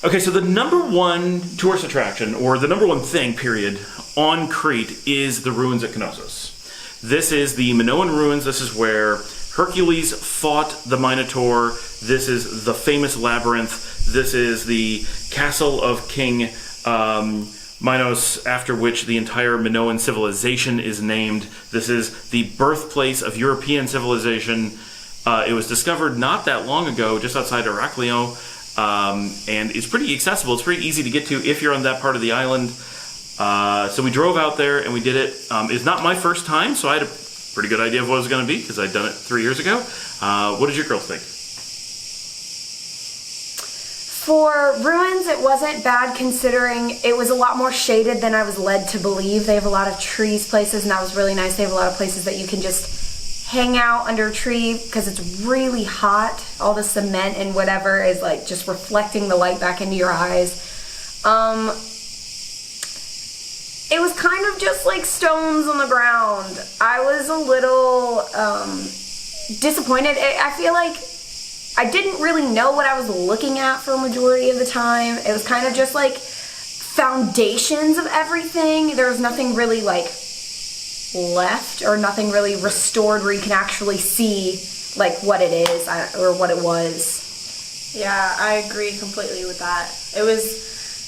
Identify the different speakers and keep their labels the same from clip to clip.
Speaker 1: Okay, so the number one tourist attraction, or the number one thing, period, on Crete is the ruins at Knossos. This is the Minoan ruins. This is where Hercules fought the Minotaur. This is the famous labyrinth. This is the castle of King Minos, after which the entire Minoan civilization is named. This is the birthplace of European civilization. It was discovered not that long ago, just outside Heraklion, and it's pretty accessible. It's pretty easy to get to if you're on that part of the island. So we drove out there and we did it. It's not my first time, so I had a pretty good idea of what it was going to be because I'd done it 3 years ago. What did your girls think?
Speaker 2: For ruins, it wasn't bad considering it was a lot more shaded than I was led to believe. They have a lot of trees places, and that was really nice. They have a lot of places that you can just hang out under a tree because it's really hot. All the cement and whatever is like just reflecting the light back into your eyes. It was kind of just like stones on the ground. I was a little disappointed. I feel like I didn't really know what I was looking at for a majority of the time. It was kind of just like foundations of everything. There was nothing really like left or nothing really restored where you can actually see like what it is or what it was.
Speaker 3: Yeah, I agree completely with that. It was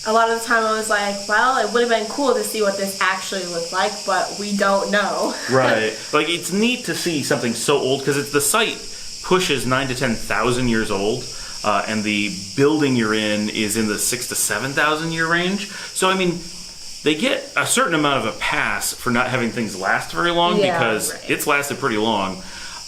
Speaker 3: a lot of the time I was like, well, it would have been cool to see what this actually looked like, but we don't know.
Speaker 1: Right. Like, it's neat to see something so old because it's the site pushes 9,000 to 10,000 years old, and the building you're in is in the 6,000 to 7,000 year range. So, I mean, they get a certain amount of a pass for not having things last very long because it's lasted pretty long.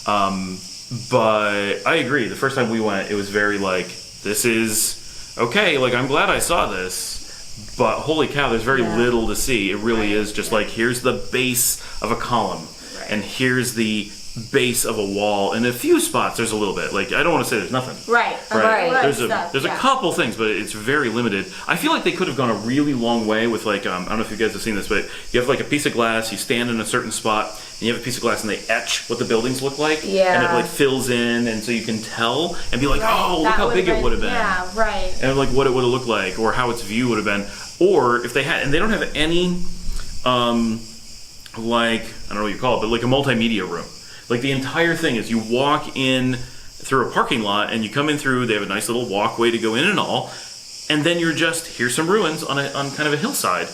Speaker 1: But I agree. The first time we went, it was very like, this is okay. Like, I'm glad I saw this, but holy cow, there's very little to see. It really is just like, here's the base of a column, and here's the base of a wall. In a few spots, there's a little bit. Like, I don't want to say there's nothing.
Speaker 2: Right.
Speaker 1: There's a couple things, but it's very limited. I feel like they could have gone a really long way with like, I don't know if you guys have seen this, but you have like a piece of glass, you stand in a certain spot, and you have a piece of glass and they etch what the buildings look like. Yeah. And it like fills in, and so you can tell and be like, oh, look how big it would have been.
Speaker 3: Yeah, right.
Speaker 1: And like what it would have looked like, or how its view would have been. Or if they had, and they don't have any, like, I don't know what you call it, but like a multimedia room. Like, the entire thing is you walk in through a parking lot and you come in through, they have a nice little walkway to go in and all, and then you're just, here's some ruins on kind of a hillside.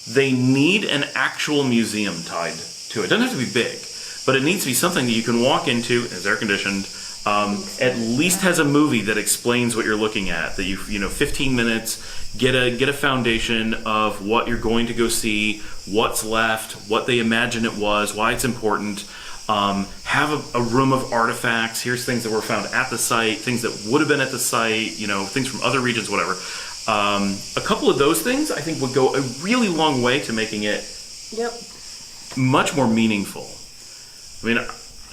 Speaker 1: They need an actual museum tied to it. It doesn't have to be big, but it needs to be something that you can walk into, it's air conditioned, at least has a movie that explains what you're looking at, that you 15 minutes, get a foundation of what you're going to go see, what's left, what they imagine it was, why it's important. Have a room of artifacts. Here's things that were found at the site, things that would have been at the site, things from other regions, whatever. A couple of those things I think would go a really long way to making it much more meaningful. I mean,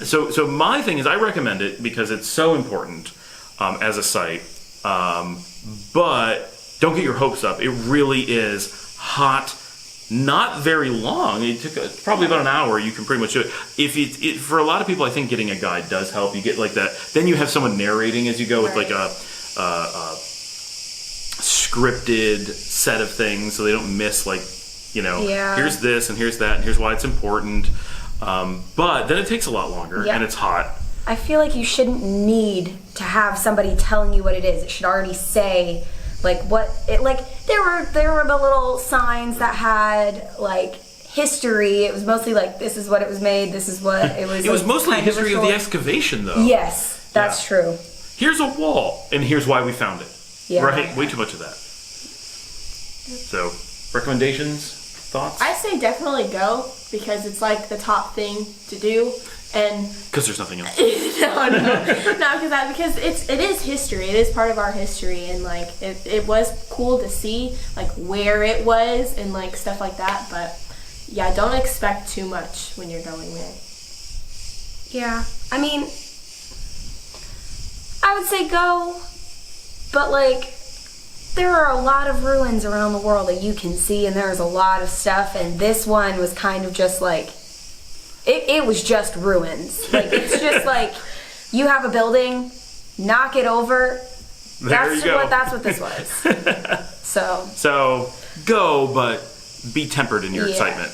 Speaker 1: so my thing is I recommend it because it's so important as a site, but don't get your hopes up. It really is hot. Not very long. It took probably about an hour. You can pretty much do it. For a lot of people, I think getting a guide does help. You get like that. Then you have someone narrating as you go with like a scripted set of things, so they don't miss here's this and here's that and here's why it's important. But then it takes a lot longer and it's hot.
Speaker 2: I feel like you shouldn't need to have somebody telling you what it is. It should already say like what it like. There were the little signs that had like history. It was mostly like, this is what it was made, this is what it was.
Speaker 1: It was mostly history of the excavation, though.
Speaker 2: Yes, that's true.
Speaker 1: Here's a wall, and here's why we found it.
Speaker 2: Yeah.
Speaker 1: Right? Way too much of that. So, recommendations, thoughts?
Speaker 3: I say definitely go because it's like the top thing to do. And
Speaker 1: because there's nothing else.
Speaker 3: No, because it is history. It is part of our history, and like it was cool to see like where it was and like stuff like that. But yeah, don't expect too much when you're going there.
Speaker 2: Yeah, I mean, I would say go, but like there are a lot of ruins around the world that you can see, and there's a lot of stuff, and this one was kind of just like. It was just ruins. Like, it's just like, you have a building, knock it over, That's what this was. So
Speaker 1: go, but be tempered in your excitement.